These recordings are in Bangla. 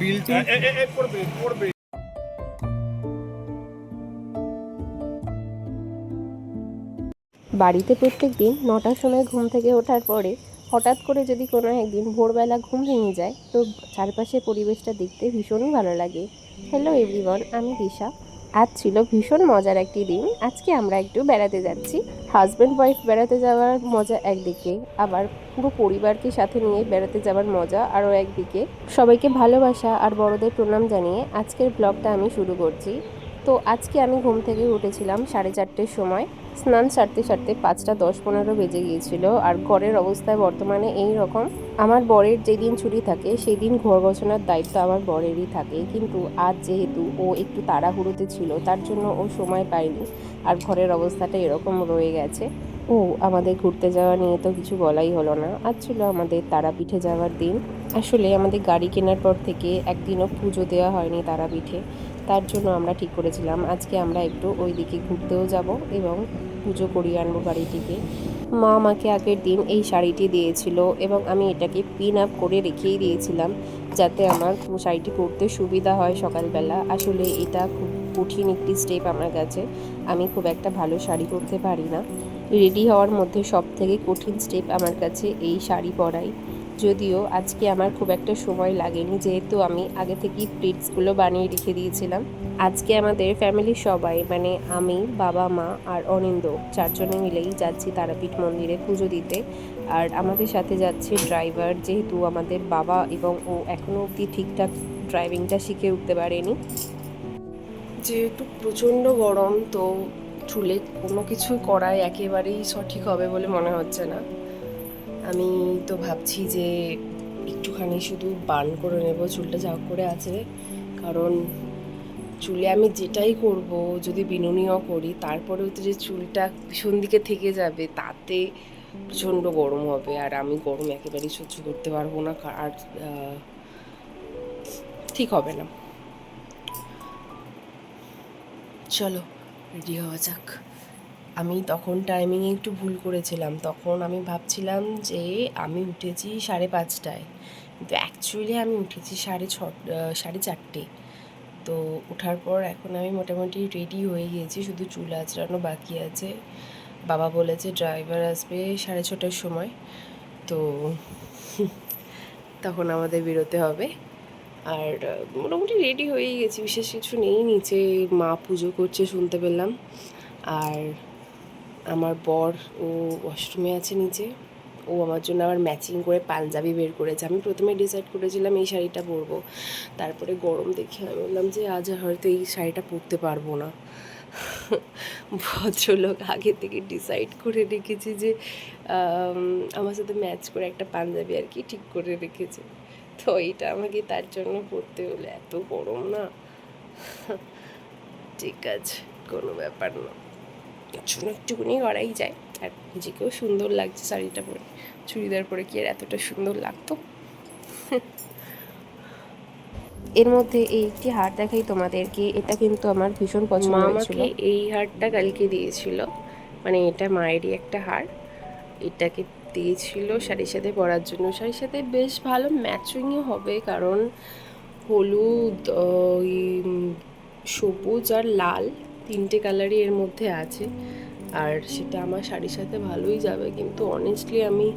বাড়িতে প্রত্যেক দিন 9টার সময় ঘুম থেকে ওঠার পরে হঠাৎ করে যদি কোনো একদিন ভোরবেলা ঘুম ভেঙে যায় তো চারপাশের পরিবেশটা দেখতে ভীষণই ভালো লাগে। হ্যালো এভরিওয়ান, আমি দিশা। আজ ছিল ভীষণ মজার একটি দিন। আজকে আমরা একটু বেড়াতে যাচ্ছি। হাজব্যান্ড ওয়াইফ বেড়াতে যাওয়ার মজা একদিকে, আবার পুরো পরিবারকে সাথে নিয়ে বেড়াতে যাওয়ার মজা আরও একদিকে। সবাইকে ভালোবাসা আর বড়দের প্রণাম জানিয়ে আজকের ব্লগটা আমি শুরু করছি। তো আজকে আমি ঘুম থেকে উঠেছিলাম 4:30টার সময়। স্নান সারতে সারতে 5:10-15 বেজে গিয়েছিল। আর ঘরের অবস্থায় বর্তমানে এই রকম। আমার বরের যেদিন ছুটি থাকে সেই দিন ঘর গোছানোর দায়িত্ব আমার বরেরই থাকে, কিন্তু আজ যেহেতু ও একটু তাড়াহুড়োতে ছিল তার জন্য ও সময় পায়নি আর ঘরের অবস্থাটা এরকম রয়ে গেছে। ও আমাদের ঘুরতে যাওয়া নিয়ে তো কিছু বলাই হলো না। আজ ছিল আমাদের তারাপীঠে যাওয়ার দিন। আসলে আমাদের গাড়ি কেনার পর থেকে একদিনও পুজো দেওয়া হয়নি তারাপীঠে। তার জন্য আমরা ঠিক করেছিলাম আজকে আমরা একটু ওই দিকে ঘুরতেও যাব এবং পুজো করিয়ে আনবো বাড়িটিকে। মা আমাকে আগের দিন এই শাড়িটি দিয়েছিল এবং আমি এটাকে পিন আপ করে রেখেই দিয়েছিলাম যাতে আমার শাড়িটি পরতে সুবিধা হয় সকালবেলা। আসলে এটা খুব কঠিন একটি স্টেপ আমার কাছে। আমি খুব একটা ভালো শাড়ি পরতে পারি না। রেডি হওয়ার মধ্যে সব থেকে কঠিন স্টেপ আমার কাছে এই শাড়ি পরাই। যদিও আজকে আমার খুব একটা সময় লাগেনি, যেহেতু আমি আগে থেকেই প্লিটসগুলো বানিয়ে রেখে দিয়েছিলাম। আজকে আমাদের ফ্যামিলির সবাই মানে আমি, বাবা, মা আর অনিন্দ 4 জনে মিলেই যাচ্ছি তারাপীঠ মন্দিরে পুজো দিতে। আর আমাদের সাথে যাচ্ছে ড্রাইভার, যেহেতু আমাদের বাবা এবং ও এখনও অবধি ঠিকঠাক ড্রাইভিংটা শিখে উঠতে পারেনি। যেহেতু প্রচণ্ড গরম, তো চুলে কোনো কিছু করাই একেবারেই সঠিক হবে বলে মনে হচ্ছে না। আমি তো ভাবছি যে একটুখানি শুধু বান করে নেব, চুলটা যা করে আছে। কারণ চুলে আমি যেটাই করব, যদি বিনুনিও করি তারপরেও তো যে চুলটা পিছন দিকে থেকে যাবে তাতে প্রচণ্ড গরম হবে, আর আমি গরম একেবারেই সহ্য করতে পারবো না। আর ঠিক হবে না। চলো রেডি হওয়া যাক। আমি তখন টাইমিংয়ে একটু ভুল করেছিলাম। তখন আমি ভাবছিলাম যে আমি উঠেছি 5:30টায়, কিন্তু অ্যাকচুয়ালি আমি উঠেছি 4:30। তো ওঠার পর এখন আমি মোটামুটি রেডি হয়ে গিয়েছি, শুধু চুল আঁচড়ানো বাকি আছে। বাবা বলেছে ড্রাইভার আসবে 6:30টার সময়, তো তখন আমাদের বেরোতে হবে। আর মোটামুটি রেডি হয়েই গেছি, বিশেষ কিছু নেই। নিচে মা পুজো করছে শুনতে পেলাম, আর আমার বর ও ওয়াশরুমে আছে নিচে। ও আমার জন্য আবার ম্যাচিং করে পাঞ্জাবি বের করেছে। আমি প্রথমে ডিসাইড করেছিলাম এই শাড়িটা পরবো, তারপরে গরম দেখে আমি বললাম যে আজ হয়তো এই শাড়িটা পরতে পারবো না। ভদ্রলোক আগে থেকে ডিসাইড করে রেখেছি যে আমার সাথে ম্যাচ করে একটা পাঞ্জাবি আর কি ঠিক করে রেখেছে। তো এইটা আমাকে তার জন্য পরতে হলো, এত গরম না। ঠিক আছে, কোনো ব্যাপার না, একটুকুনি করাই যায়। আর নিজেকেও সুন্দর লাগছে শাড়িটা পরে। চুড়িদার পরে কি আর এতটা সুন্দর লাগতো? এর মধ্যে এই একটি হার দেখাই তোমাদেরকে, এটা কিন্তু আমার ভীষণ পছন্দ হয়েছিল। আমাকে এই হারটা কালকে দিয়েছিল, মানে এটা মায়েরই একটা হার। এটাকে দিয়েছিল শাড়ির সাথে পরার জন্য। শাড়ির সাথে বেশ ভালো ম্যাচিংই হবে, কারণ হলুদ, ওই সবুজ আর লাল 3টে কালারই এর মধ্যে আছে, আর সেটা আমার শাড়ির সাথে ভালোই যাবে। কিন্তু অনেস্টলি আমি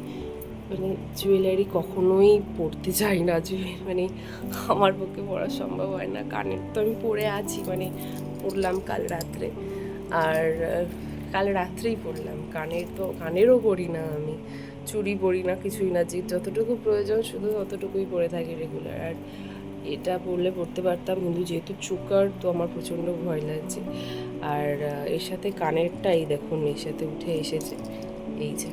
মানে জুয়েলারি কখনোই পরতে চাই না। মানে আমার পক্ষে পরা সম্ভব হয় না। কানের তো আমি পরে আছি, মানে পরলাম কাল রাত্রে, আর কাল রাত্রেই পরলাম। কানেরও পরি না আমি, চুড়ি পরি না, কিছুই না। যে যতটুকু প্রয়োজন শুধু ততটুকুই পরে থাকি রেগুলার। আর এটা পরতে পারতাম, কিন্তু যেহেতু চোকার, তো আমার প্রচণ্ড ভয় লাগছে। আর এর সাথে কানেরটাই দেখুন এর সাথে উঠে এসেছে, এই যে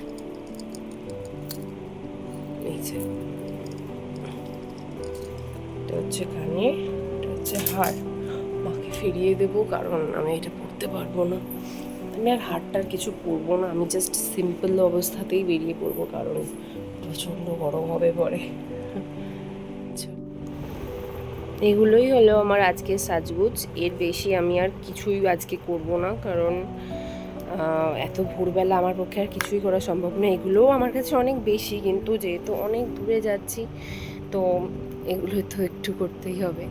এটা হচ্ছে কানের, এটা হচ্ছে হার। মাকে ফিরিয়ে দেবো, কারণ আমি এটা পরতে পারবো না। আমি আর হারটার কিছু পরবো না, আমি জাস্ট সিম্পল অবস্থাতেই বেরিয়ে পড়বো, কারণ প্রচণ্ড গরম হবে পরে। এগুলোই হলো আমার আজকে সাজগুজ। এর বেশি আমি আর কিছুই আজকে করব না, কারণ এত ভোরবেলা আমার পক্ষে আর কিছুই করা সম্ভব না। এগুলোও আমার কাছে অনেক বেশি, কিন্তু যেহেতু অনেক দূরে যাচ্ছি, তো এগুলো তো একটু করতেই হবে।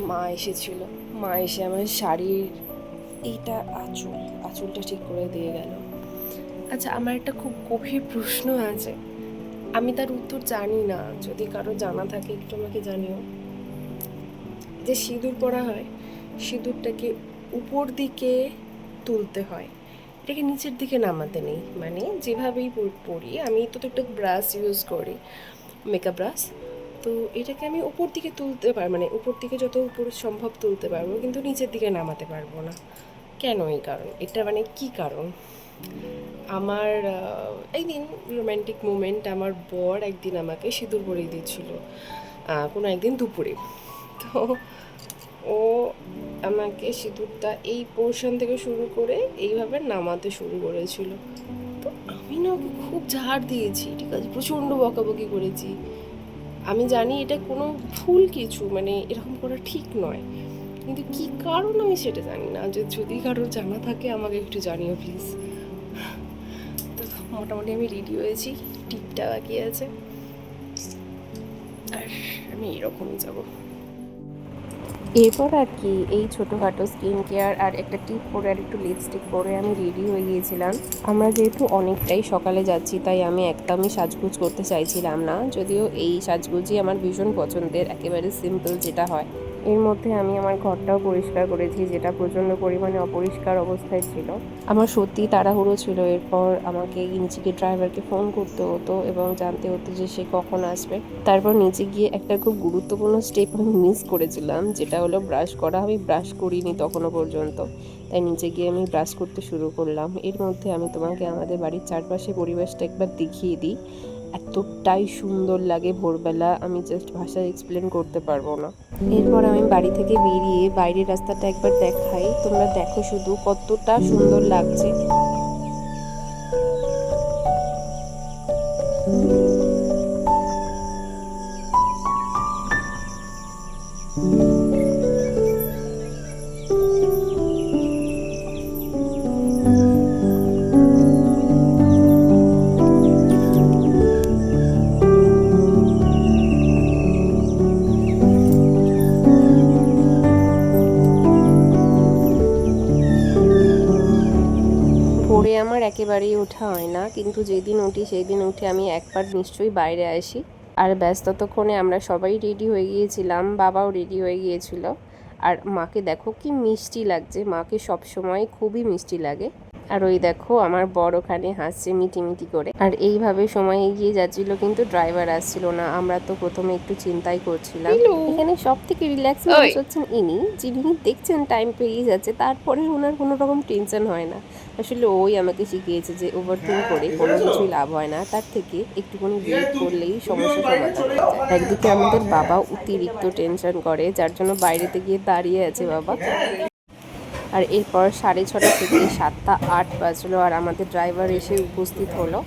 মা এসেছিল, মা এসে আমার শাড়ির এইটা আঁচলটা ঠিক করে দিয়ে গেল। আচ্ছা, আমার একটা খুব গভীর প্রশ্ন আছে, আমি তার উত্তর জানি না, যদি কারো জানা থাকে একটু আমাকে জানিও। যে সিঁদুর পরা হয়, সিঁদুরটাকে উপর দিকে তুলতে হয়, এটাকে নিচের দিকে নামাতে নেই, মানে যেভাবেই পরি আমি তো একটা ব্রাশ ইউজ করি, মেকআপ ব্রাশ, তো এটাকে আমি উপর দিকে তুলতে পারি, মানে উপর দিকে যত উপর সম্ভব তুলতে পারবো, কিন্তু নিচের দিকে নামাতে পারবো না। কেন এই কারণ? এটা মানে কি কারণ? আমার একদিন রোম্যান্টিক মোমেন্ট, আমার বর একদিন আমাকে সিঁদুর পরিয়ে দিয়েছিল, কোনো একদিন দুপুরে। তো ও আমাকে সিঁদুরটা এই পোর্শন থেকে শুরু করে এইভাবে নামাতে শুরু করেছিল। তো আমি না ওকে খুব ঝাড় দিয়েছি, ঠিক আছে, প্রচণ্ড বকাবকি করেছি। আমি জানি এটা কোনো ভুল কিছু, মানে এরকম করা ঠিক নয়, কিন্তু কি কারণ আমি সেটা জানি না। যদি কারোর জানা থাকে আমাকে একটু জানিও প্লিজ। তো মোটামুটি আমি রেডি হয়েছি, টিপটা বাকি আছে, আর আমি এরকমই যাবো। এরপর আর কি এই ছোটোখাটো স্কিন কেয়ার আর একটা টিপ পরে আর একটু লিপস্টিক পরে আমি রেডি হয়ে গিয়েছিলাম। আমরা যেহেতু অনেকটাই সকালে যাচ্ছি, তাই আমি একদমই সাজগোজ করতে চাইছিলাম না, যদিও এই সাজগোজই আমার ভীষণ পছন্দের, একেবারে সিম্পল যেটা হয়। এর মধ্যে আমি আমার ঘরটাও পরিষ্কার করেছি, যেটা প্রচণ্ড পরিমাণে অপরিষ্কার অবস্থায় ছিল। আমার সত্যি তাড়াহুড়ো ছিল, এরপর আমাকে নিচে ড্রাইভারকে ফোন করতে হতো এবং জানতে হতো যে সে কখন আসবে। তারপর নিচে গিয়ে একটা খুব গুরুত্বপূর্ণ স্টেপ আমি মিস করেছিলাম, যেটা হলো ব্রাশ করা। আমি ব্রাশ করিনি তখনও পর্যন্ত, তাই নিচে গিয়ে আমি ব্রাশ করতে শুরু করলাম। এর মধ্যে আমি তোমাকে আমাদের বাড়ির চারপাশে পরিবেশটা একবার দেখিয়ে দিই। এতটাই সুন্দর লাগে ভোরবেলা, আমি জাস্ট ভাষায় এক্সপ্লেন করতে পারবো না। এরপর আমি বাড়ি থেকে বেরিয়ে বাইরের রাস্তাটা একবার দেখাই, তোমরা দেখো শুধু কতটা সুন্দর লাগছে। ভোরে আমার একেবারেই ওঠা হয় না, কিন্তু যেদিন উঠি সেই দিন উঠে আমি একবার নিশ্চয়ই বাইরে আসি। আর ব্যাস ততক্ষণে আমরা সবাই রেডি হয়ে গিয়েছিলাম, বাবাও রেডি হয়ে গিয়েছিল। আর মাকে দেখো কি মিষ্টি লাগছে, মাকে সবসময় খুবই মিষ্টি লাগে। আর ওই দেখো আমার বর ওখানে হাসছে মিটি করে। আর এইভাবে সময় এগিয়ে যাচ্ছিল, কিন্তু ড্রাইভার আসছিল না। আমরা তো প্রথমে একটু চিন্তাই করছিলাম। এখানে সব থেকে রিল্যাক্স মানুষ হচ্ছেন ইনি, যিনি দেখছেন টাইম পেরিয়ে যাচ্ছে, তারপরে ওনার কোনো রকম টেনশন হয় না। আসলে ওই আমাকে শিখিয়েছে যে ওভারথিঙ্ক করে কোনো কিছুই লাভ হয় না, তার থেকে একটুখানি ওয়েট করলেই সমস্যা সমাধান হয়ে যায়। একদিকে আমাদের বাবা অতিরিক্ত টেনশন করে, যার জন্য বাইরেতে গিয়ে দাঁড়িয়ে আছে বাবা। আর এরপর 6:30 থেকে 7:08 বাজলো, আর আমাদের ড্রাইভার এসে উপস্থিত হলো।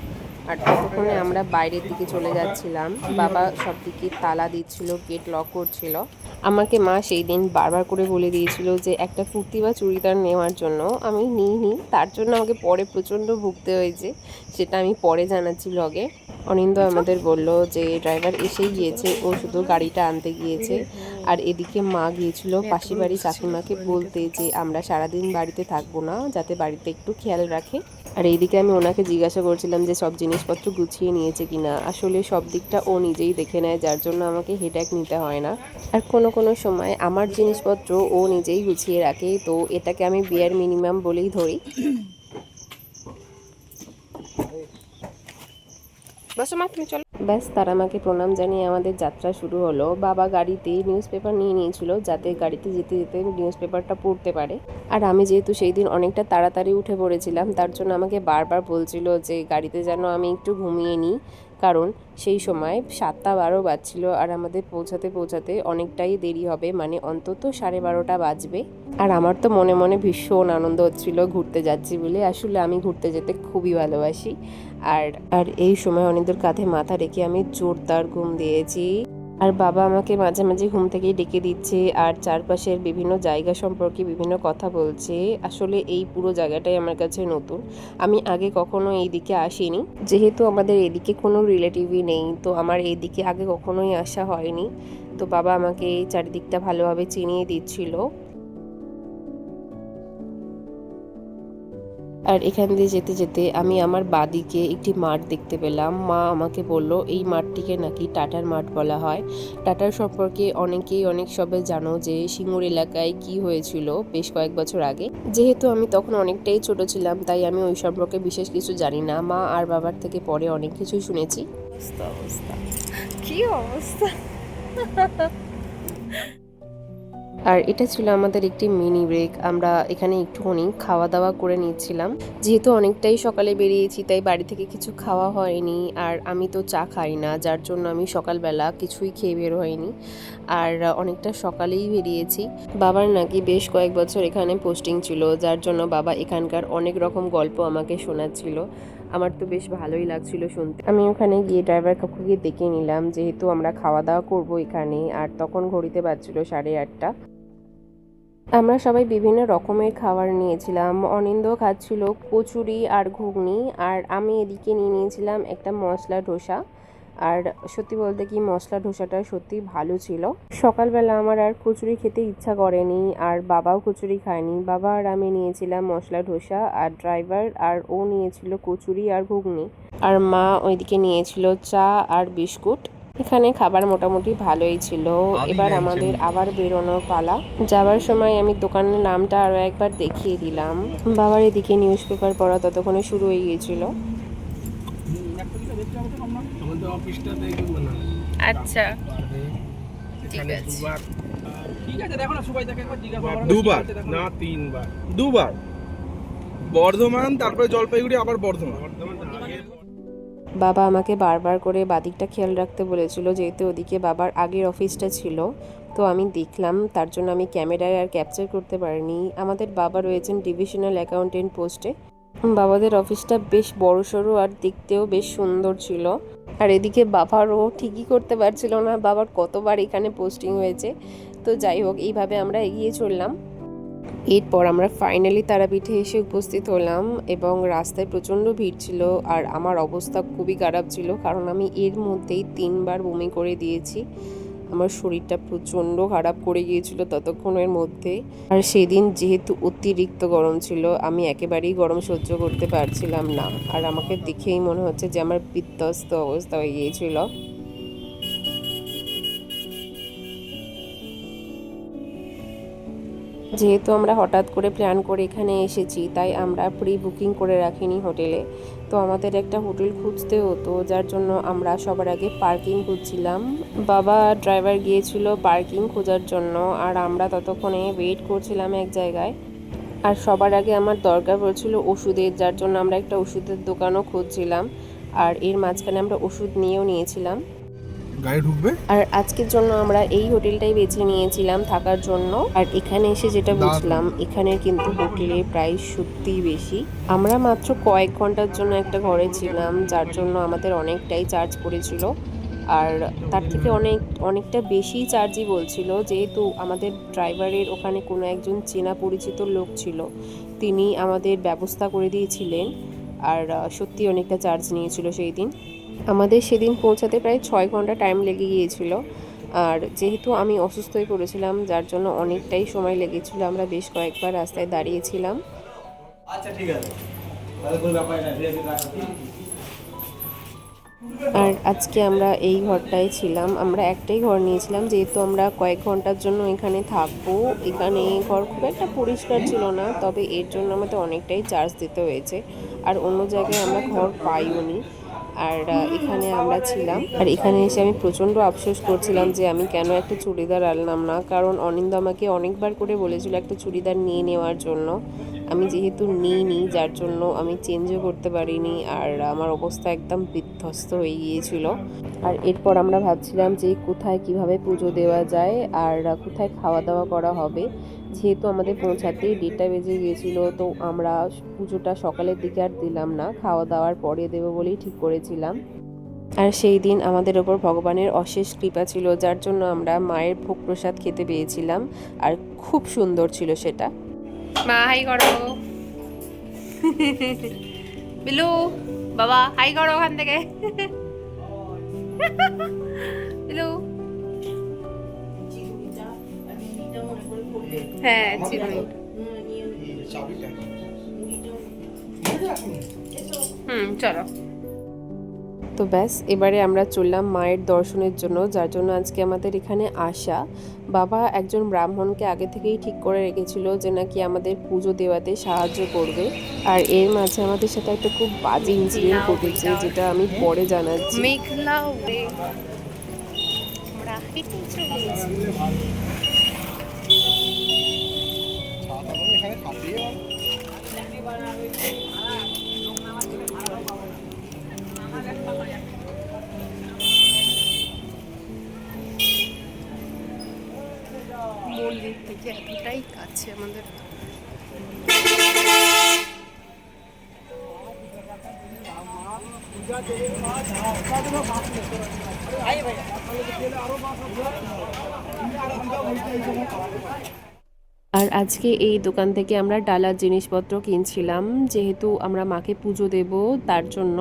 আর ততক্ষণে আমরা বাইরের দিকে চলে যাচ্ছিলাম। বাবা সব দিকে তালা দিচ্ছিল, গেট লক করছিল। আমাকে মা সেই দিন বারবার করে বলে দিয়েছিল যে একটা কুর্তি বা চুড়িদার নেওয়ার জন্য, আমি নিইনি, তার জন্য আমাকে পরে প্রচণ্ড ভুগতে হয়েছে, সেটা আমি পরে জানাচ্ছি ব্লগে। অনিন্দ আমাদের বলল যে ড্রাইভার এসেই গিয়েছে, ও শুধু গাড়িটা আনতে গিয়েছে। আর এদিকে মা গিয়েছিল পাশি বাড়ি কাকিমাকে বলতে যে আমরা সারাদিন বাড়িতে থাকবো না, যাতে বাড়িতে একটু খেয়াল রাখে। আর এইদিকে আমি ওনাকে জিজ্ঞাসা করছিলাম যে সব জিনিসপত্র গুছিয়ে নিয়েছে কিনা। আসলে সব দিকটা ও নিজেই দেখে নেয়, যার জন্য আমাকে হেডেক নিতে হয় না। আর কোনো সময় আমার জিনিসপত্র ও নিজেই গুছিয়ে রাখে, তো এটাকে আমি বিয়ার মিনিমাম বলেই ধরি। ব্যাস তারা আমাকে প্রণাম জানিয়ে আমাদের যাত্রা শুরু হলো। বাবা গাড়িতে নিউজ পেপার নিয়ে নিয়েছিল, যাতে গাড়িতে যেতে যেতে নিউজ পেপারটা পড়তে পারে। আর আমি যেহেতু সেই দিন অনেকটা তাড়াতাড়ি উঠে পড়েছিলাম, তার জন্য আমাকে বারবার বলছিল যে গাড়িতে যেন আমি একটু ঘুমিয়ে নিই, কারণ সেই সময় 7:12 বাজছিল, আর আমাদের পৌঁছাতে অনেকটাই দেরি হবে, মানে অন্তত 12:30 বাজবে। আর আমার তো মনে মনে ভীষণ আনন্দ হচ্ছিল ঘুরতে যাচ্ছি বলে। আসলে আমি ঘুরতে যেতে খুবই ভালোবাসি। আর এই সময় অনিন্দের কাঁধে মাথা রেখে আমি জোরদার ঘুম দিয়েছি। আর বাবা আমাকে মাঝে মাঝে ঘুম থেকেই ডেকে দিচ্ছে আর চারপাশের বিভিন্ন জায়গা সম্পর্কে বিভিন্ন কথা বলছে। আসলে এই পুরো জায়গাটাই আমার কাছে নতুন, আমি আগে কখনো এই দিকে আসিনি। যেহেতু আমাদের এদিকে কোনো রিলেটিভই নেই, তো আমার এইদিকে আগে কখনোই আসা হয়নি। তো বাবা আমাকে এই চারিদিকটা ভালোভাবে চিনিয়ে দিচ্ছিল। আর এখান দিয়ে যেতে যেতে আমি আমার বাদিকে একটি মাঠ দেখতে পেলাম। মা আমাকে বলল এই মাঠটিকে নাকি টাটার মাঠ বলা হয়। টাটার সম্পর্কে অনেকেই অনেক সবে জানো যে সিঙ্গুর এলাকায় কি হয়েছিল বেশ কয়েক বছর আগে। যেহেতু আমি তখন অনেকটাই ছোট ছিলাম, তাই আমি ওই সম্পর্কে বিশেষ কিছু জানি না। মা আর বাবার থেকে পরে অনেক কিছুই শুনেছি। অবস্থা কি অবস্থা। আর এটা ছিল আমাদের একটি মিনি ব্রেক। আমরা এখানে একটুখানি খাওয়া দাওয়া করে নিচ্ছিলাম। যেহেতু অনেকটাই সকালে বেরিয়েছি, তাই বাড়ি থেকে কিছু খাওয়া হয়নি। আর আমি তো চা খাই না, যার জন্য আমি সকালবেলা কিছুই খেয়ে বের হয়নি। আর অনেকটা সকালেই বেরিয়েছি। বাবার নাকি বেশ কয়েক বছর এখানে পোস্টিং ছিল, যার জন্য বাবা এখানকার অনেক রকম গল্প আমাকে শোনাচ্ছিল। আমার তো বেশ ভালোই লাগছিল শুনতে। আমি ওখানে গিয়ে ড্রাইভার কাকুকে ডেকে নিলাম, যেহেতু আমরা খাওয়া দাওয়া করবো এখানে। আর তখন ঘড়িতে বাজছিল 8:30। আমরা সবাই বিভিন্ন রকমের খাবার নিয়েছিলাম। অনিন্দ খাচ্ছিল কচুরি আর ঘুগনি, আর আমি এদিকে নিয়ে নিয়েছিলাম একটা মশলা ধোসা। আর সত্যি বলতে কি মশলা ধোসাটা সত্যি ভালো ছিল। সকালবেলা আমার আর কচুরি খেতে ইচ্ছা করেনি, আর বাবাও কচুরি খায়নি। বাবা আর আমি নিয়েছিলাম মশলা ধোসা, আর ড্রাইভার আর ও নিয়েছিল কচুরি আর ঘুগনি, আর মা ওইদিকে নিয়েছিল চা আর বিস্কুট। এখানে খাবার মোটামুটি ভালোই ছিল। এবার আমাদের আবার বেরোনোর পালা। যাওয়ার সময় আমি দোকানের নামটা আরো একবার দেখিয়ে দিলাম। বাবার এদিকে নিউজ পেপার পড়া ততক্ষণে শুরু হয়ে গিয়েছিল। আচ্ছা ঠিক আছে, ঠিক আছে, দেখো না সবাই দেখে একবার জিজ্ঞাসা করো। দুবার না তিনবার, দুবার বর্ধমান, তারপরে জলপাইগুড়ি, আবার বর্ধমান। বাবা আমাকে বারবার করে বাদিকটা খেয়াল রাখতে বলেছিল, যেহেতু ওদিকে বাবার আগের অফিসটা ছিল। তো আমি দেখলাম, তার জন্য আমি ক্যামেরায় আর ক্যাপচার করতে পারিনি। আমাদের বাবা রয়েছেন ডিভিশনাল অ্যাকাউন্টেন্ট পোস্টে। বাবাদের অফিসটা বেশ বড়সড় আর দেখতেও বেশ সুন্দর ছিল। আর এদিকে বাবারও ঠিকই করতে পারছিল না, বাবার কতবার এখানে পোস্টিং হয়েছে। তো যাই হোক, এইভাবে আমরা এগিয়ে চললাম। এরপর আমরা ফাইনালি তারাপীঠে এসে উপস্থিত হলাম, এবং রাস্তায় প্রচণ্ড ভিড় ছিল। আর আমার অবস্থা খুবই খারাপ ছিল, কারণ আমি এর মধ্যেই 3বার বমি করে দিয়েছি। আমার শরীরটা প্রচণ্ড খারাপ করে গিয়েছিল ততক্ষণের মধ্যে। আর সেদিন যেহেতু অতিরিক্ত গরম ছিল, আমি একেবারেই গরম সহ্য করতে পারছিলাম না। আর আমাকে দেখেই মনে হচ্ছে যে আমার বিধ্বস্ত অবস্থা হয়ে গিয়েছিল। যেহেতু আমরা হঠাৎ করে প্ল্যান করে এখানে এসেছি, তাই আমরা প্রি বুকিং করে রাখিনি হোটেলে। তো আমাদের একটা হোটেল খুঁজতে হতো, যার জন্য আমরা সবার আগে পার্কিং খুঁজছিলাম। বাবা ড্রাইভার গিয়েছিল পার্কিং খোঁজার জন্য, আর আমরা ততক্ষণে ওয়েট করছিলাম এক জায়গায়। আর সবার আগে আমার দরকার পড়ছিল ওষুধের, যার জন্য আমরা একটা ওষুধের দোকানও খুঁজছিলাম। আর এর মাঝখানে আমরা ওষুধ নিয়েও নিয়েছিলাম। গাড়ি ঢুকবে। আর আজকের জন্য আমরা এই হোটেলটাই বেছে নিয়েছিলাম থাকার জন্য। আর এখানে এসে যেটা বুঝলাম, এখানের কিন্তু হোটেলের প্রাইস সত্যিই বেশি। আমরা মাত্র কয়েক ঘন্টার জন্য একটা ঘরে ছিলাম, যার জন্য আমাদের অনেকটাই চার্জ পড়েছিল। আর তার থেকে অনেকটা বেশি চার্জই বলছিল, যেহেতু আমাদের ড্রাইভারের ওখানে কোনো একজন চেনা পরিচিত লোক ছিল, তিনি আমাদের ব্যবস্থা করে দিয়েছিলেন। আর সত্যি অনেকটা চার্জ নিয়েছিল সেই দিন। আমাদের সেদিন পৌঁছাতে প্রায় 6 ঘন্টা টাইম লেগে গিয়েছিল। আর যেহেতু আমি অসুস্থ হয়ে পড়েছিলাম, যার জন্য অনেকটাই সময় লেগেছিল। আমরা বেশ কয়েকবার রাস্তায় দাঁড়িয়েছিলাম। আচ্ছা ঠিক আছে, তাহলে কোনো ব্যাপার না। আর আজকে আমরা এই ঘরটায় ছিলাম। আমরা একটাই ঘর নিয়েছিলাম, যেহেতু আমরা কয়েক ঘন্টার জন্য এখানে থাকবো। এখানে ঘর খুব একটা পরিষ্কার ছিল না, তবে এর জন্য আমাদের অনেকটাই চার্জ দিতে হয়েছে। আর অন্য জায়গায় আমরা ঘর পাইও নি। আর এখানে আমরা ছিলাম। আর এখানে এসে আমি প্রচণ্ড আফসোস করছিলাম যে আমি কেন একটা চুড়িদার আনলাম না, কারণ অনিন্দ আমাকে অনেকবার করে বলেছিল একটা চুড়িদার নিয়ে নেওয়ার জন্য। আমি যেহেতু নিইনি, যার জন্য আমি চেঞ্জও করতে পারিনি। আর আমার অবস্থা একদম বিধ্বস্ত হয়ে গিয়েছিল। আর এরপর আমরা ভাবছিলাম যে কোথায় কিভাবে পুজো দেওয়া যায়, আর কোথায় খাওয়া দাওয়া করা হবে। যেহেতু আমাদের পৌঁছাতেই 1:30 বেজে গিয়েছিল, তো আমরা পুজোটা সকালের দিকে আর দিলাম না, খাওয়া দাওয়ার পরে দেবো বলেই ঠিক করেছিলাম। আর সেই দিন আমাদের ওপর ভগবানের অশেষ কৃপা ছিল, যার জন্য আমরা মায়ের ভোগ প্রসাদ খেতে পেয়েছিলাম, আর খুব সুন্দর ছিল সেটা। মা হাই করো, বিলু বাবা হাই করো ওখান থেকে। বিলু হ্যাঁ চিরুনি, চলো। তো ব্যাস, এবারে আমরা চললাম মায়ের দর্শনের জন্য, যার জন্য আজকে আমাদের এখানে আসা। বাবা একজন ব্রাহ্মণকে আগে থেকেই ঠিক করে রেখেছিল যে নাকি আমাদের পুজো দেওয়াতে সাহায্য করবে। আর এর মাঝে আমাদের সাথে একটা খুব বাজে ইনসিডেন্ট ঘটেছে, যেটা আমি পরে জানাচ্ছি। মন্দির থেকে এতটাই কাছে আমাদের। আর আজকে এই দোকান থেকে আমরা ডালার জিনিসপত্র কিনছিলাম, যেহেতু আমরা মাকে পুজো দেব তার জন্য।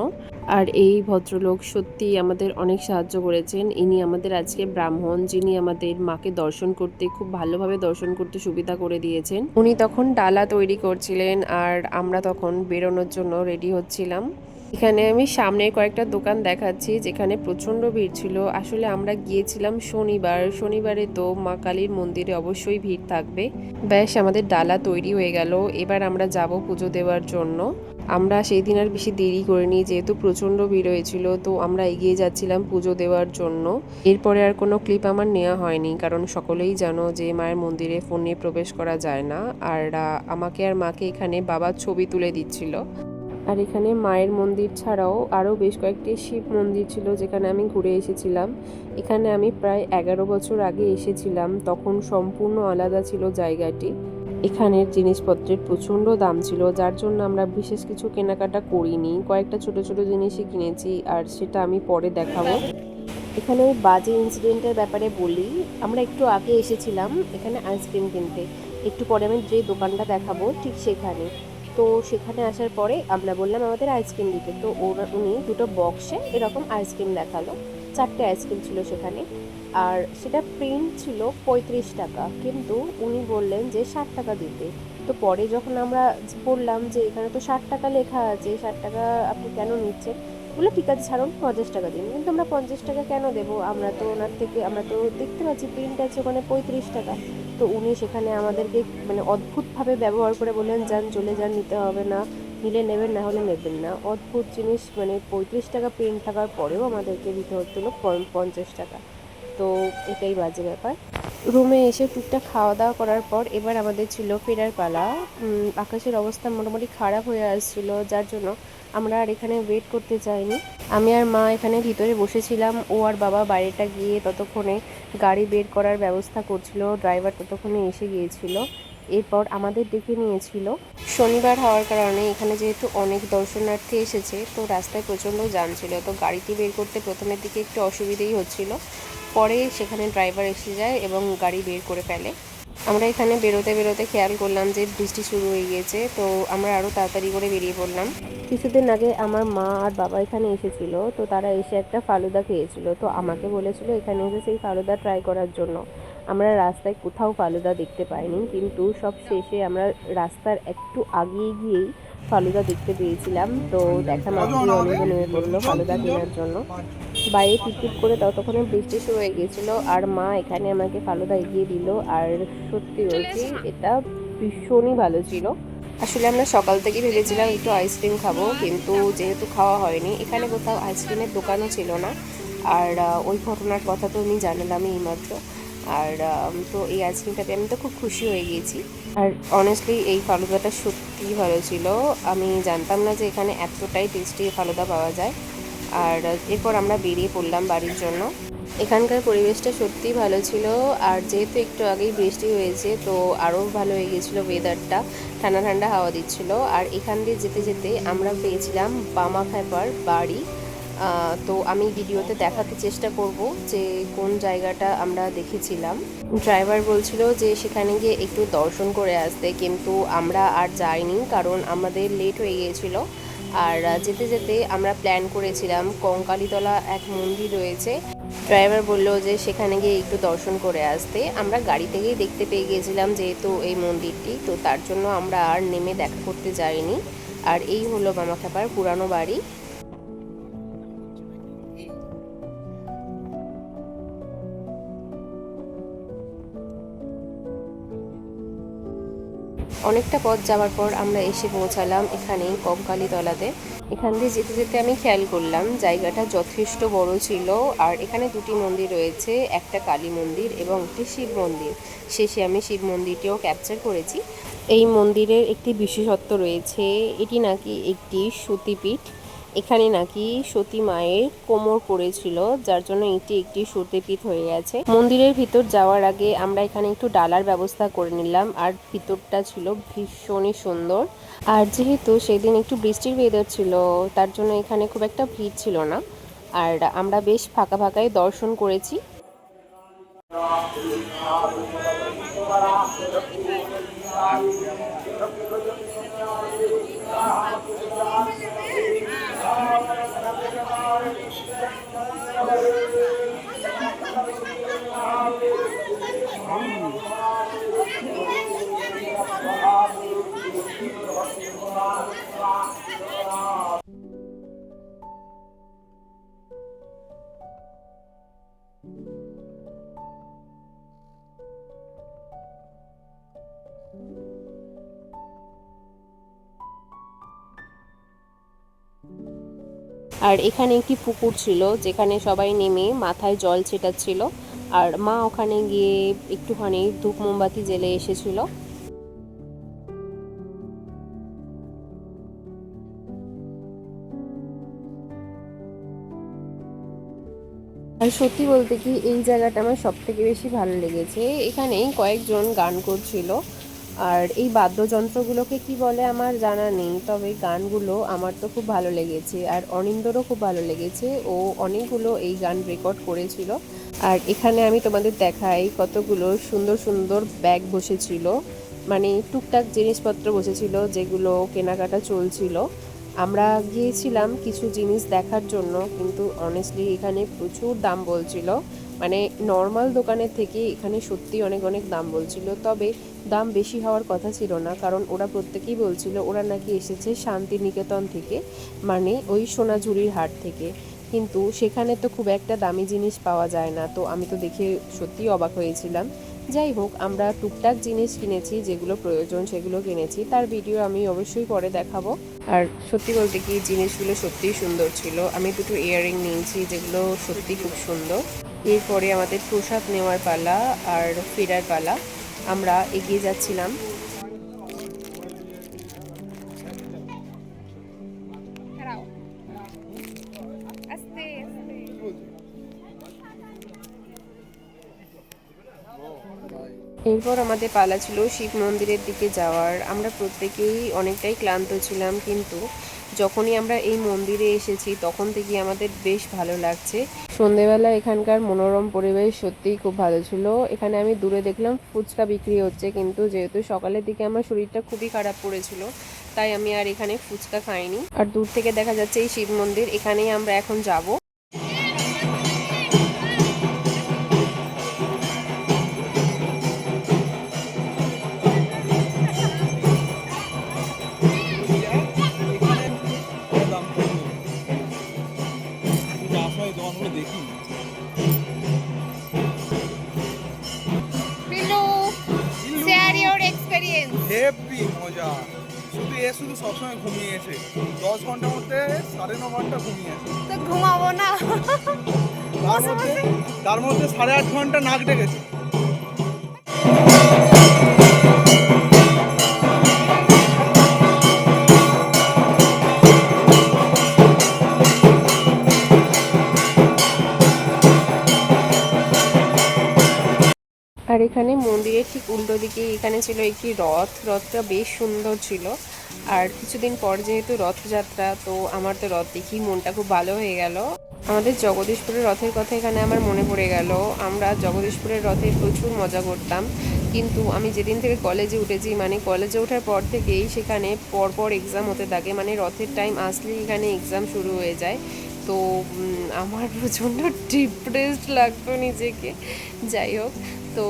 আর এই ভদ্রলোক সত্যি আমাদের অনেক সাহায্য করেছেন। ইনি আমাদের আজকে ব্রাহ্মণ, যিনি আমাদের মাকে দর্শন করতে, খুব ভালোভাবে দর্শন করতে সুবিধা করে দিয়েছেন। উনি তখন ডালা তৈরি করছিলেন আর আমরা তখন বেরোনোর জন্য রেডি হচ্ছিলাম। এখানে আমি সামনের কয়েকটা দোকান দেখাচ্ছি যেখানে প্রচণ্ড ভিড় ছিল। আসলে আমরা গিয়েছিলাম শনিবারে তো মা কালীর মন্দিরে অবশ্যই ভিড় থাকবে। ব্যাস, আমাদের ডালা তৈরি হয়ে গেল। এবার আমরা যাব পুজো দেওয়ার জন্য। আমরা সেই দিন আর বেশি দেরি করিনি, যেহেতু প্রচণ্ড ভিড় হয়েছিল, তো আমরা এগিয়ে যাচ্ছিলাম পুজো দেওয়ার জন্য। এরপরে আর কোনো ক্লিপ আমার নেওয়া হয়নি, কারণ সকলেই জানো যে মায়ের মন্দিরে ফোন নিয়ে প্রবেশ করা যায় না। আর আমাকে আর মাকে এখানে বাবার ছবি তুলে দিচ্ছিল। আর এখানে মায়ের মন্দির ছাড়াও আরও বেশ কয়েকটি শিব মন্দির ছিল, যেখানে আমি ঘুরে এসেছিলাম। এখানে আমি প্রায় 11 বছর আগে এসেছিলাম, তখন সম্পূর্ণ আলাদা ছিল জায়গাটি। এখানের জিনিসপত্রের প্রচণ্ড দাম ছিল, যার জন্য আমরা বিশেষ কিছু কেনাকাটা করিনি। কয়েকটা ছোট ছোট জিনিসই কিনেছি, আর সেটা আমি পরে দেখাবো। এখানে ওই বাজে ইনসিডেন্টের ব্যাপারে বলি। আমরা একটু আগে এসেছিলাম এখানে আইসক্রিম কিনতে, একটু পরে আমি যে দোকানটা দেখাবো ঠিক সেখানে। তো সেখানে আসার পরে আমরা বললাম আমাদের আইসক্রিম দিতে, তো উনি দুটো বক্সে এরকম আইসক্রিম দেখালো। 4টে আইসক্রিম ছিল সেখানে, আর সেটা প্রিন্ট ছিল 35 টাকা, কিন্তু উনি বললেন যে 60 টাকা দিতে। তো পরে যখন আমরা বললাম যে এখানে তো 60 টাকা লেখা আছে, 60 টাকা আপনি কেন নিচ্ছেন, বলে ঠিক আছে ছাড়ুন 50 টাকা দিন। কিন্তু আমরা 50 টাকা কেন দেবো, আমরা তো ওনার থেকে, আমরা তো দেখতে পাচ্ছি প্রিন্ট আছে ওখানে 35 টাকা। তো উনি সেখানে আমাদেরকে মানে অদ্ভুতভাবে ব্যবহার করে বললেন, যান চলে যান, নিতে হবে না, নিলে নেবেন না হলে নেবেন না। অদ্ভুত জিনিস, মানে 35 টাকা প্রিন্ট থাকার পরেও আমাদেরকে দিতে হচ্ছিলো 50 টাকা। তো এটাই বাজে ব্যাপার। রুমে এসে টুকটাক খাওয়া দাওয়া করার পর এবার আমাদের ছিল ফেরার পালা। আকাশের অবস্থা মোটামুটি খারাপ হয়ে আসছিল, যার জন্য আমরা আর এখানে ওয়েট করতে চাইনি। আমি আর মা এখানে ভিতরে বসেছিলাম, ও আর বাবা বাইরেটা গিয়ে ততক্ষণে গাড়ি বের করার ব্যবস্থা করছিল। ড্রাইভার ততক্ষণে এসে গিয়েছিল। এরপর আমাদের ডেকে নিয়েছিল। শনিবার হওয়ার কারণে এখানে যেহেতু অনেক দর্শনার্থী এসেছে, তো রাস্তায় প্রচণ্ড জ্যাম ছিল, তো গাড়িটি বের করতে প্রথমের দিকে একটু অসুবিধেই হচ্ছিল। পরে সেখানে ড্রাইভার এসে যায় এবং গাড়ি বের করে ফেলে। আমরা এখানে বেরোতে বেরোতে খেয়াল করলাম যে বৃষ্টি শুরু হয়ে গিয়েছে, তো আমরা আরও তাড়াতাড়ি করে বেরিয়ে পড়লাম। কিছুদিন আগে আমার মা আর বাবা এখানে এসেছিল, তো তারা এসে একটা ফালুদা খেয়েছিল, তো আমাকে বলেছিল এখানে এসে সেই ফালুদা ট্রাই করার জন্য। আমরা রাস্তায় কোথাও ফালুদা দেখতে পাইনি, কিন্তু সব শেষে আমরা রাস্তার একটু আগিয়ে গিয়েই ফালুদা দেখতে পেয়েছিলাম। তো দেখা মাত্রই অনেকে নেমে পড়লো ফালুদা কেনার জন্য। বাইরে টিপটিপ করে ততক্ষণে বৃষ্টি শুরু হয়ে গিয়েছিল, আর মা এখানে আমাকে ফালুদা এগিয়ে দিল। আর সত্যি বলছি এটা ভীষণই ভালো ছিল। আসলে আমরা সকাল থেকে ভেবেছিলাম একটু আইসক্রিম খাবো, কিন্তু যেহেতু খাওয়া হয়নি, এখানে কোথাও আইসক্রিমের দোকানও ছিল না। আর ওই ঘটনার কথা তো আমি জানালাম এইমাত্র। আর তো এই আইসক্রিমটাতে আমি তো খুব খুশি হয়ে গিয়েছি। আর অনেস্টলি এই ফালুদাটা সত্যিই ভালো ছিল। আমি জানতাম না যে এখানে এতটাই টেস্টি ফালুদা পাওয়া যায়। আর এরপর আমরা বেরিয়ে পড়লাম বাড়ির জন্য। এখানকার পরিবেশটা সত্যিই ভালো ছিল, আর যেহেতু একটু আগেই বৃষ্টি হয়েছে, তো আরও ভালো হয়ে গিয়েছিলো ওয়েদারটা, ঠান্ডা ঠান্ডা হাওয়া দিচ্ছিলো। আর এখান দিয়ে যেতে যেতে আমরা পেয়েছিলাম বামাখ্যাপার বাড়ি। তো আমি ভিডিওতে দেখাতে চেষ্টা করব যে কোন জায়গাটা আমরা দেখেছিলাম। ড্রাইভার বলছিল যে সেখানে গিয়ে একটু দর্শন করে আসতে, কিন্তু আমরা আর যাইনি কারণ আমাদের লেট হয়ে গিয়েছিল। আর যেতে যেতে আমরা প্ল্যান করেছিলাম কঙ্কালীতলা এক মন্দির রয়েছে, ড্রাইভার বলল যে সেখানে গিয়ে একটু দর্শন করে আসতে। আমরা গাড়ি থেকেই দেখতে পেয়ে গিয়েছিলাম যেহেতু এই মন্দিরটি, তো তার জন্য আমরা আর নেমে দেখা করতে যাইনি। আর এই হলো মামাখ্যাপার পুরানো বাড়ি। অনেকটা পথ যাওয়ার পর আমরা এসে পৌঁছালাম এখানেই কঙ্কালীতলাতে। এখান দিয়ে যেতে যেতে আমি খেয়াল করলাম জায়গাটা যথেষ্ট বড় ছিল। আর এখানে দুটি মন্দির রয়েছে, একটা কালী মন্দির এবং একটি শিব মন্দির। শেষে আমি শিব মন্দিরটিও ক্যাপচার করেছি। এই মন্দিরের একটি বিশেষত্ব রয়েছে, এটি নাকি একটি সতীপীঠ। এখানে নাকি সতী মায়ের কোমর পড়েছিল, যার জন্য এটি একটি সতীপীঠ হয়ে গেছে। মন্দিরের ভিতর যাওয়ার আগে আমরা এখানে একটু ডালার ব্যবস্থা করে নিলাম। আর ভিতরটা ছিল ভীষণই সুন্দর। আর যেহেতু সেদিন একটু বৃষ্টির ওয়েদার ছিল, তার জন্য এখানে খুব একটা ভিড় ছিল না। আর আমরা বেশ ফাঁকা ফাঁকাই দর্শন করেছি। আর এখানে একটি পুকুর ছিল যেখানে সবাই নেমে মাথায় জল ছেটাচ্ছিল। আর মা ওখানে গিয়ে একটুখানি ধূপ মোমবাতি জ্বেলে এসেছিল। আর সত্যি বলতে কি এই জায়গাটা আমার সব থেকে বেশি ভালো লেগেছে। এখানে কয়েকজন গান করছিল। আর এই বাদ্যযন্ত্রগুলোকে কি বলে আমার জানা নেই, তবে গানগুলো আমার তো খুব ভালো লেগেছে। আর অনিন্দরও খুব ভালো লেগেছে, ও অনেকগুলো এই গান রেকর্ড করেছিল। আর এখানে আমি তোমাদের দেখাই কতগুলো সুন্দর সুন্দর ব্যাগ বসেছিল, মানে টুকটাক জিনিসপত্র বসেছিল যেগুলো কেনাকাটা চলছিল। আমরা গিয়েছিলাম কিছু জিনিস দেখার জন্য, কিন্তু অনেস্টলি এখানে প্রচুর দাম বলছিল। মানে নর্মাল দোকানের থেকে এখানে সত্যি অনেক অনেক দাম বলছিল। তবে দাম বেশি হওয়ার কথা ছিল না, কারণ ওরা প্রত্যেকেই বলছিল ওরা নাকি এসেছে শান্তিনিকেতন থেকে, মানে ওই সোনাঝুরির হাট থেকে। কিন্তু সেখানে তো খুব একটা দামি জিনিস পাওয়া যায় না, তো আমি তো দেখে সত্যিই অবাক হয়েছিলাম। যাই হোক, আমরা টুকটাক জিনিস কিনেছি, যেগুলো প্রয়োজন সেগুলো কিনেছি, তার ভিডিও আমি অবশ্যই পরে দেখাবো। আর সত্যি বলতে কি জিনিসগুলো সত্যিই সুন্দর ছিল। আমি দুটো ইয়াররিং নিয়েছি যেগুলো সত্যি খুব সুন্দর। এরপরে আমাদের প্রসাদ নেওয়ার পালা আর ফেরার পালা। আমরা এগিয়ে যাচ্ছিলাম। এরপর আমাদের পালা ছিল শিব মন্দিরের দিকে যাওয়ার। আমরা প্রত্যেকেই অনেকটাই ক্লান্ত ছিলাম, কিন্তু যখনই আমরা এই মন্দিরে এসেছি তখন থেকে আমাদের বেশ ভালো লাগছে। সন্ধেবেলা এখানকার মনোরম পরিবেশ সত্যিই খুব ভালো ছিল। এখানে আমি দূরে দেখলাম ফুচকা বিক্রি হচ্ছে, কিন্তু যেহেতু সকালের দিকে আমার শরীরটা খুবই খারাপ করেছিল, তাই আমি আর এখানে ফুচকা খাইনি। আর দূর থেকে দেখা যাচ্ছে এই শিব মন্দির, এখানেই আমরা এখন যাব। হেভি মজা। শুধু সবসময় ঘুমিয়েছে, 10 ঘন্টার মধ্যে 9.5 ঘন্টা ঘুমিয়েছে। তো ঘুমাবো না, তার মধ্যে 8.5 ঘন্টা নাক ডেকেছে। আর এখানে মন্দিরের ঠিক উল্টো দিকে এখানে ছিল একটি রথ। রথটা বেশ সুন্দর ছিল। আর কিছুদিন পর যেহেতু রথযাত্রা, তো আমার তো রথ দেখি মনটা খুব ভালো হয়ে গেল। আমাদের জগদীশপুরের রথের কথা এখানে আমার মনে পড়ে গেল। আমরা জগদীশপুরের রথে প্রচুর মজা করতাম, কিন্তু আমি যেদিন থেকে কলেজে উঠেছি, মানে কলেজে ওঠার পর থেকেই সেখানে পরপর এক্সাম হতে থাকে, মানে রথের টাইম আসলেই এখানে এক্সাম শুরু হয়ে যায়। তো আমার প্রচণ্ড ডিপ্রেসড লাগতো নিজেকে। যাই হোক, তো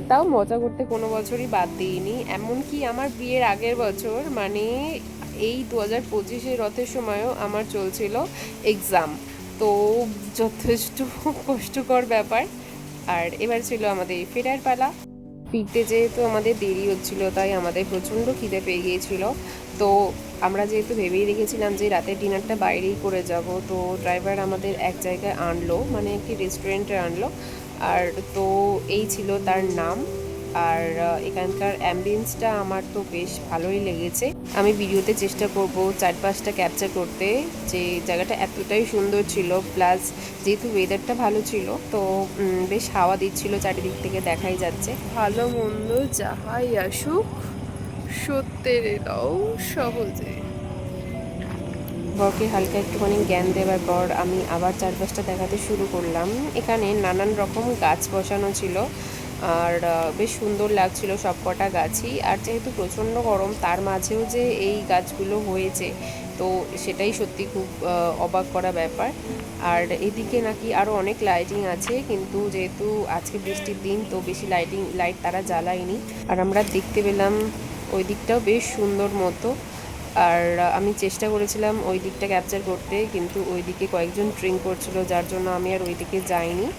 তাও মজা করতে কোনো বছরই বাদ দিইনি। এমনকি আমার বিয়ের আগের বছর, মানে এই 2025-এর রথের সময়ও আমার চলছিল এক্সাম। তো যথেষ্ট কষ্টকর ব্যাপার। আর এবার ছিল আমাদের ফেরার পালা। ফিরতে যেহেতু আমাদের দেরি হচ্ছিল, তাই আমাদের প্রচণ্ড খিদে পেয়ে গিয়েছিল। তো আমরা যেহেতু ভেবেই রেখেছিলাম যে রাতের ডিনারটা বাইরেই করে যাব, তো ড্রাইভার আমাদের এক জায়গায় আনলো, মানে একটি রেস্টুরেন্টে আনলো। আর তো এই ছিল তার নাম। আর এখানকার অ্যাম্বিয়েন্সটা আমার তো বেশ ভালোই লেগেছে। আমি ভিডিওতে চেষ্টা করব চারপাশটা ক্যাপচার করতে, যে জায়গাটা এতটাই সুন্দর ছিল। প্লাস যেহেতু ওয়েদারটা ভালো ছিল, তো বেশ হাওয়া দিচ্ছিল, চারিদিক থেকে দেখাই যাচ্ছে। ভালো মন্দ যাহাই আসুক, সত্যের এটাও সহজে। বরকে হালকা একটুখানি জ্ঞান দেওয়ার পর আমি আবার চারপাশটা দেখাতে শুরু করলাম। এখানে নানান রকম গাছ বসানো ছিল, আর বেশ সুন্দর লাগছিল সব কটা গাছই। আর যেহেতু প্রচণ্ড গরম, তার মাঝেও যে এই গাছগুলো হয়েছে, তো সেটাই সত্যি খুব অবাক করা ব্যাপার। আর এদিকে নাকি আরও অনেক লাইটিং আছে, কিন্তু যেহেতু আজকে বৃষ্টির দিন, তো বেশি লাইট তারা জ্বালায়নি। আর আমরা দেখতে পেলাম ওই দিকটাও বেশ সুন্দর মতো। আর আমি চেষ্টা করেছিলাম ওই দিকটা ক্যাপচার করতে, কিন্তু ওই দিকে কয়েকজন ড্রিঙ্ক করছিল, যার জন্য আমি আর ওই দিকে যাইনি।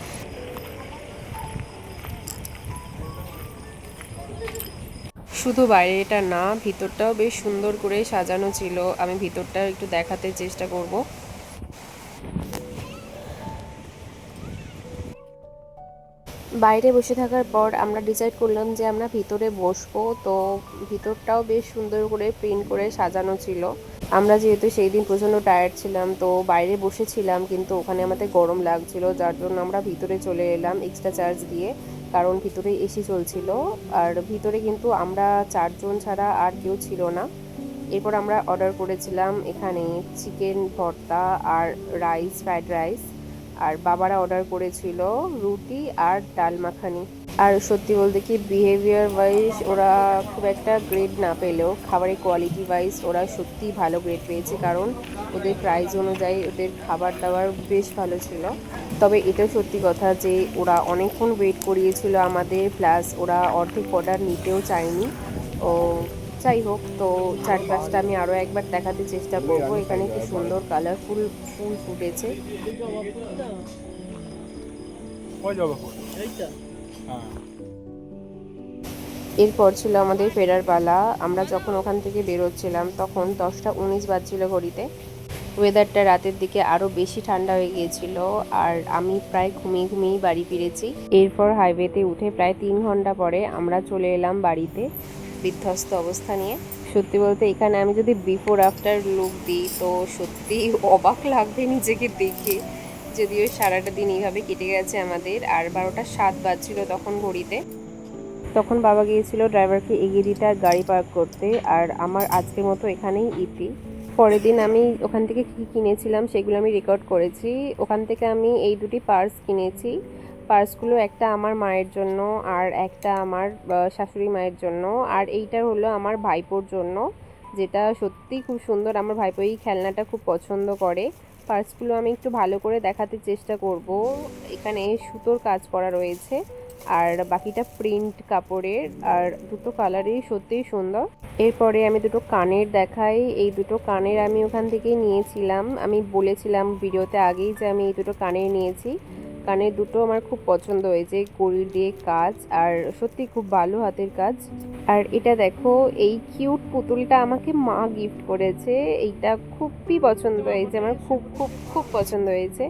শুধু বাইরেটা না, ভিতরটাও বেশ সুন্দর করে সাজানো ছিল। আমি ভিতরটা একটু দেখাতে চেষ্টা করব। বাইরে বসে থাকার পর আমরা ডিসাইড করলাম যে আমরা ভিতরে বসবো। তো ভিতরটাও বেশ সুন্দর করে প্রিন্ট করে সাজানো ছিল। আমরা যেহেতু সেই দিন প্রচণ্ড টায়ার্ড ছিলাম, তো বাইরে বসেছিলাম, কিন্তু ওখানে আমাদের গরম লাগছিল, যার জন্য আমরা ভিতরে চলে এলাম এক্সট্রা চার্জ দিয়ে, কারণ ভিতরে এসি চলছিল। আর ভিতরে কিন্তু আমরা 4 জন ছাড়া আর কেউ ছিল না। এরপর আমরা অর্ডার করেছিলাম এখানে চিকেন ভর্তা আর রাইস, ফ্রাইড রাইস। আর বাবারা অর্ডার করেছিল রুটি আর ডাল মাখানি। আর সত্যি বলতে কি, বিহেভিয়ার ওয়াইজ ওরা খুব একটা গ্রেড না পেলেও খাবারের কোয়ালিটি ওয়াইজ ওরা সত্যিই ভালো গ্রেড পেয়েছে, কারণ ওদের প্রাইস অনুযায়ী ওদের খাবার দাবার বেশ ভালো ছিল। তবে এটাও সত্যি কথা যে ওরা অনেকক্ষণ ওয়েট করিয়েছিল আমাদের, প্লাস ওরা অর্ধেক অর্ডার নিতেও চায়নি। ও যাই হোক, তো চারপাশটা আমি আরও একবার দেখাতে চেষ্টা করব। এখানে কি সুন্দর কালারফুল ফুল ফুটেছে। এরপর ছিল আমাদের ফেরার পালা। আমরা যখন ওখান থেকে বেরোচ্ছিলাম, তখন 10টা 19 বাজছিল ঘড়িতে। ওয়েদারটা রাতের দিকে আরও বেশি ঠান্ডা হয়ে গিয়েছিল, আর আমি প্রায় ঘুমিয়ে ঘুমিয়েই বাড়ি ফিরেছি। এরপর হাইওয়েতে উঠে প্রায় 3 ঘন্টা পরে আমরা চলে এলাম বাড়িতে বিধ্বস্ত অবস্থা নিয়ে। সত্যি বলতে এখানে আমি যদি বিফোর আফটার লুক দিই, তো সত্যি অবাক লাগবে নিজেকে দেখে। যদিও সারাটা দিন এইভাবে কেটে গেছে আমাদের। আর 12টা 7 বাজছিল তখন ঘড়িতে। তখন বাবা গিয়েছিল ড্রাইভারকে এগিয়ে দিতে আর গাড়ি পার্ক করতে। আর আমার আজকের মতো এখানেই ইতি। পরের দিন আমি ওখান থেকে কী কিনেছিলাম সেগুলো আমি রেকর্ড করেছি। ওখান থেকে আমি এই দুটি পার্স কিনেছি। পার্সগুলো একটা আমার মায়ের জন্য, আর একটা আমার শাশুড়ি মায়ের জন্য, আর এইটা হলো আমার ভাইপোর জন্য, যেটা সত্যিই খুব সুন্দর। আমার ভাইপো এই খেলনাটা খুব পছন্দ করে। পার্সগুলো আমি একটু ভালো করে দেখাতে চেষ্টা করব। এখানে সুতোর কাজ করা রয়েছে, আর বাকিটা প্রিন্ট কাপড়ের, আর দুটো কালারই সত্যিই সুন্দর। এরপরে আমি দুটো কানের দেখাই। এই দুটো কানের আমি ওখান থেকেই নিয়েছিলাম। আমি বলেছিলাম ভিডিওতে আগেই যে আমি এই দুটো কানের নিয়েছি। কানের দুটো আমার খুব পছন্দ হয়েছে, কড়ি দিয়ে কাজ, আর সত্যি খুব ভালো হাতের কাজ। আর এটা দেখো, এই কিউট পুতুলটা আমাকে মা গিফট করেছে। এইটা খুবই পছন্দ হয়েছে আমার, খুব খুব খুব পছন্দ হয়েছে।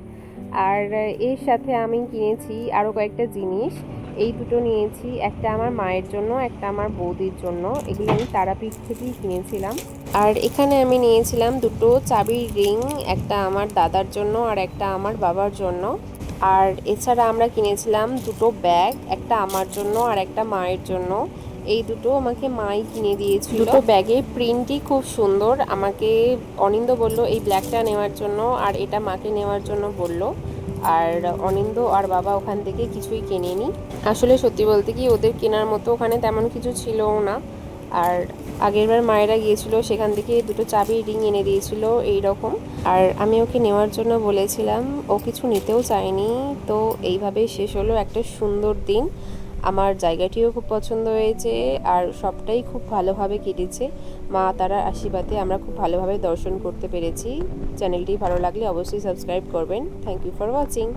আর এর সাথে আমি কিনেছি আরও কয়েকটা জিনিস। এই দুটো নিয়েছি, একটা আমার মায়ের জন্য, একটা আমার বৌদির জন্য। এগুলো আমি তারাপীঠ থেকেই কিনেছিলাম। আর এখানে আমি নিয়েছিলাম দুটো চাবির রিং, একটা আমার দাদার জন্য আর একটা আমার বাবার জন্য। আর এছাড়া আমরা কিনেছিলাম দুটো ব্যাগ, একটা আমার জন্য আর একটা মায়ের জন্য। এই দুটো আমাকে মাই কিনে দিয়েছিল। দুটো ব্যাগের প্রিন্টই খুব সুন্দর। আমাকে অনিন্দ বলল এই ব্ল্যাকটা নেওয়ার জন্য, আর এটা মাকে নেওয়ার জন্য বলল। আর অনিন্দ আর বাবা ওখান থেকে কিছুই কেনেনি। আসলে সত্যি বলতে কি ওদের কেনার মতো ওখানে তেমন কিছু ছিলও না। আর আগেরবার মায়েরা গিয়েছিল, সেখান থেকে দুটো চাবির রিং এনে দিয়েছিল এই রকম। আর আমি ওকে নেওয়ার জন্য বলেছিলাম, ও কিছু নিতেও চায়নি। তো এইভাবেই শেষ হলো একটা সুন্দর দিন। আমার জায়গাটিও খুব পছন্দ হয়েছে, আর সবটাই খুব ভালোভাবে কেটেছে। মা তারার আশীর্বাদে আমরা খুব ভালোভাবে দর্শন করতে পেরেছি। চ্যানেলটি ভালো লাগলে অবশ্যই সাবস্ক্রাইব করবেন। Thank you for watching.